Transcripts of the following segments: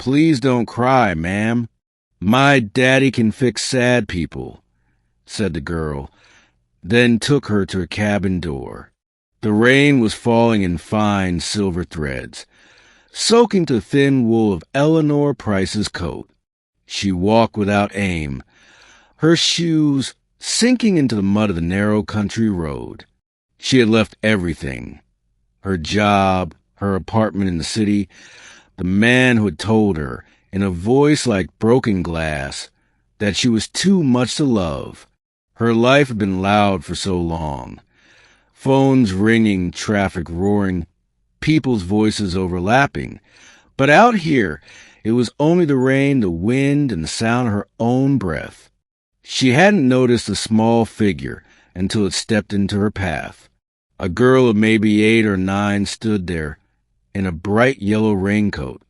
Please don't cry, ma'am. My daddy can fix sad people, said the girl, then took her to her cabin door. The rain was falling in fine silver threads, soaking the thin wool of Eleanor Price's coat. She walked without aim, her shoes sinking into the mud of the narrow country road. She had left everything, her job, her apartment in the city, the man who had told her, in a voice like broken glass, that she was too much to love. Her life had been loud for so long. Phones ringing, traffic roaring, people's voices overlapping. But out here, it was only the rain, the wind, and the sound of her own breath. She hadn't noticed a small figure until it stepped into her path. A girl of maybe 8 or 9 stood there in a bright yellow raincoat,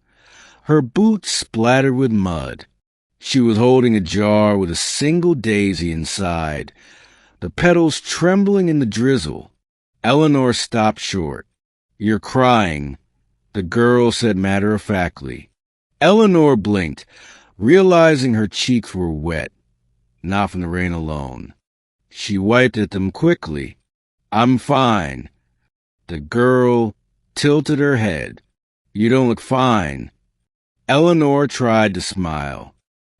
her boots splattered with mud. She was holding a jar with a single daisy inside, the petals trembling in the drizzle. Eleanor stopped short. "You're crying," the girl said matter-of-factly. Eleanor blinked, realizing her cheeks were wet, not from the rain alone. She wiped at them quickly. "I'm fine." The girl tilted her head. "You don't look fine." Eleanor tried to smile.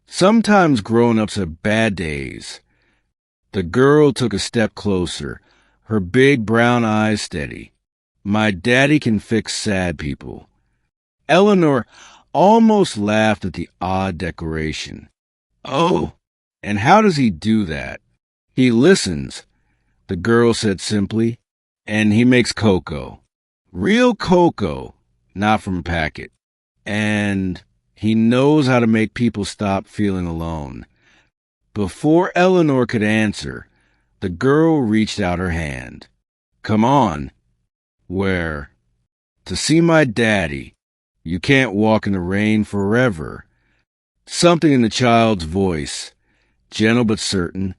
Sometimes grown-ups have bad days. The girl took a step closer, her big brown eyes steady. "My daddy can fix sad people." Eleanor almost laughed at the odd declaration. "Oh, and how does he do that?" "He listens," the girl said simply, "and he makes cocoa. Real cocoa, not from a packet. And he knows how to make people stop feeling alone." Before Eleanor could answer, the girl reached out her hand. "Come on." "Where?" "To see my daddy. You can't walk in the rain forever." Something in the child's voice, gentle but certain,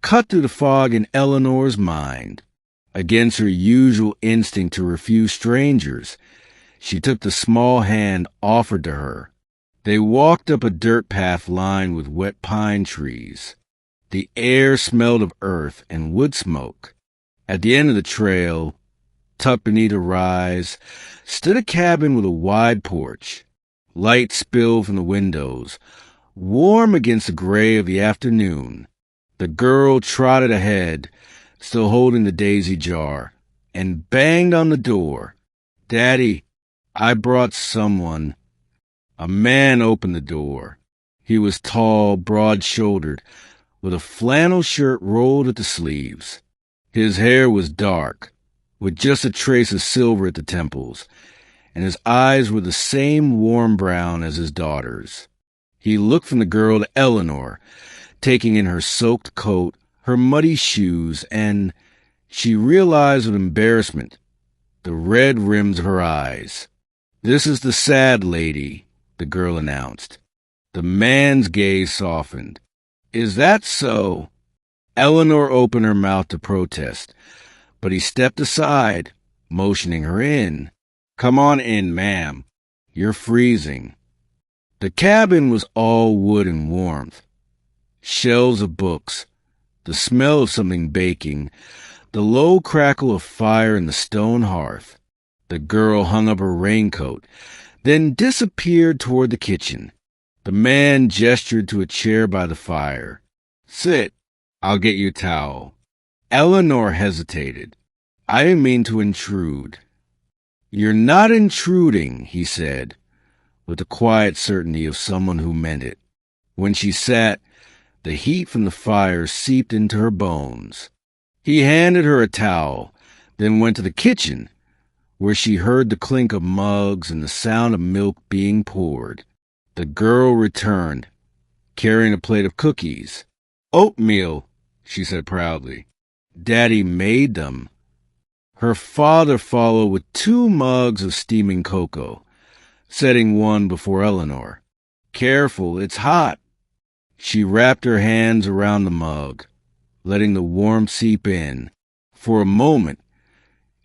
cut through the fog in Eleanor's mind. Against her usual instinct to refuse strangers, she took the small hand offered to her. They walked up a dirt path lined with wet pine trees. The air smelled of earth and wood smoke. At the end of the trail, tucked beneath a rise, stood a cabin with a wide porch. Light spilled from the windows, warm against the gray of the afternoon. The girl trotted ahead, still holding the daisy jar, and banged on the door. "Daddy, I brought someone." A man opened the door. He was tall, broad-shouldered, with a flannel shirt rolled at the sleeves. His hair was dark, with just a trace of silver at the temples, and his eyes were the same warm brown as his daughter's. He looked from the girl to Eleanor, taking in her soaked coat, her muddy shoes, and she realized with embarrassment the red rims of her eyes. "This is the sad lady," the girl announced. The man's gaze softened. "Is that so?" Eleanor opened her mouth to protest, but he stepped aside, motioning her in. "Come on in, ma'am. You're freezing." The cabin was all wood and warmth. Shelves of books, the smell of something baking, the low crackle of fire in the stone hearth. The girl hung up her raincoat, then disappeared toward the kitchen. The man gestured to a chair by the fire. "Sit. I'll get you a towel." Eleanor hesitated. "I didn't mean to intrude." "You're not intruding," he said, with the quiet certainty of someone who meant it. When she sat, the heat from the fire seeped into her bones. He handed her a towel, then went to the kitchen, where she heard the clink of mugs and the sound of milk being poured. The girl returned, carrying a plate of cookies. "Oatmeal," she said proudly. "Daddy made them." Her father followed with 2 mugs of steaming cocoa, setting one before Eleanor. "Careful, it's hot." She wrapped her hands around the mug, letting the warmth seep in. For a moment,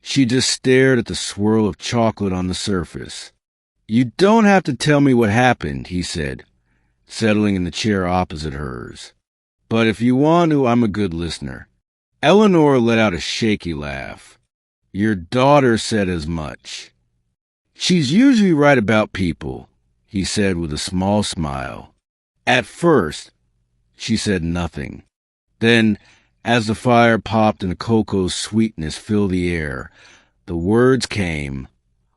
she just stared at the swirl of chocolate on the surface. You don't have to tell me what happened, he said, settling in the chair opposite hers. But if you want to, I'm a good listener. Eleanor let out a shaky laugh. Your daughter said as much. She's usually right about people, he said with a small smile. At first, she said nothing. Then, as the fire popped and the cocoa's sweetness filled the air, the words came,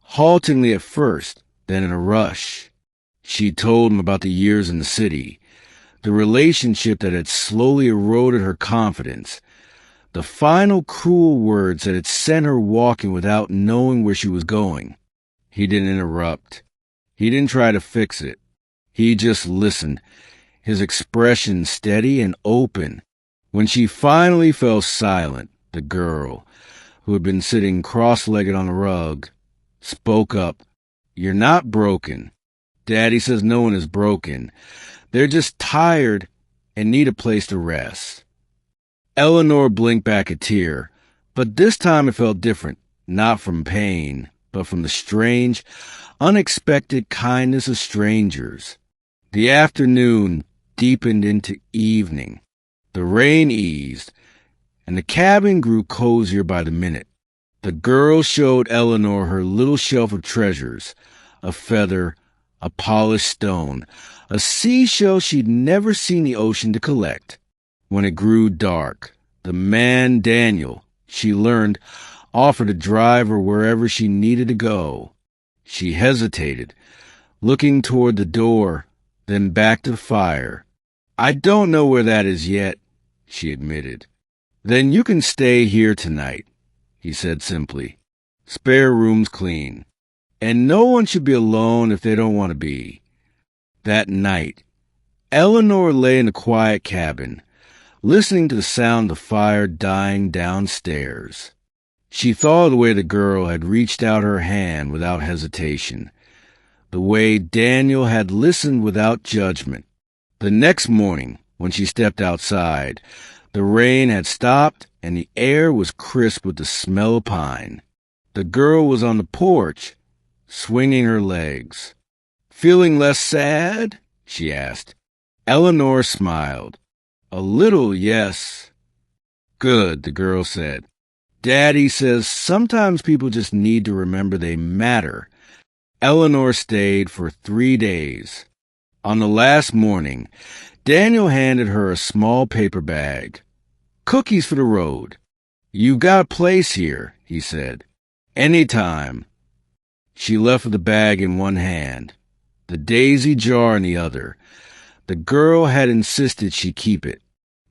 haltingly at first, then in a rush. She told him about the years in the city, the relationship that had slowly eroded her confidence, the final cruel words that had sent her walking without knowing where she was going. He didn't interrupt. He didn't try to fix it. He just listened, his expression steady and open. When she finally fell silent, the girl, who had been sitting cross-legged on the rug, spoke up. You're not broken. Daddy says no one is broken. They're just tired and need a place to rest. Eleanor blinked back a tear, but this time it felt different, not from pain, but from the strange, unexpected kindness of strangers. The afternoon deepened into evening. The rain eased, and the cabin grew cozier by the minute. The girl showed Eleanor her little shelf of treasures, a feather, a polished stone, a seashell she'd never seen the ocean to collect. When it grew dark, the man Daniel, she learned, offered to drive her wherever she needed to go. She hesitated, looking toward the door, then back to the fire. I don't know where that is yet, she admitted. Then you can stay here tonight, he said simply. Spare room's clean. And no one should be alone if they don't want to be. That night, Eleanor lay in the quiet cabin, listening to the sound of the fire dying downstairs. She thought of the way the girl had reached out her hand without hesitation, the way Daniel had listened without judgment. The next morning, when she stepped outside, the rain had stopped and the air was crisp with the smell of pine. The girl was on the porch, swinging her legs. Feeling less sad? She asked. Eleanor smiled. A little, yes. Good, the girl said. Daddy says sometimes people just need to remember they matter. Eleanor stayed for 3 days. On the last morning, Daniel handed her a small paper bag. Cookies for the road. You got a place here, he said. Anytime. She left with the bag in one hand, the daisy jar in the other. The girl had insisted she keep it.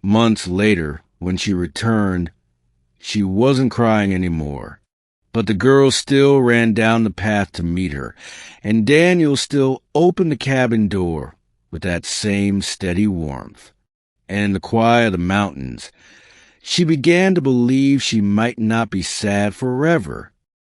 Months later, when she returned, she wasn't crying anymore. But the girl still ran down the path to meet her, and Daniel still opened the cabin door with that same steady warmth. And in the quiet of the mountains, she began to believe she might not be sad forever.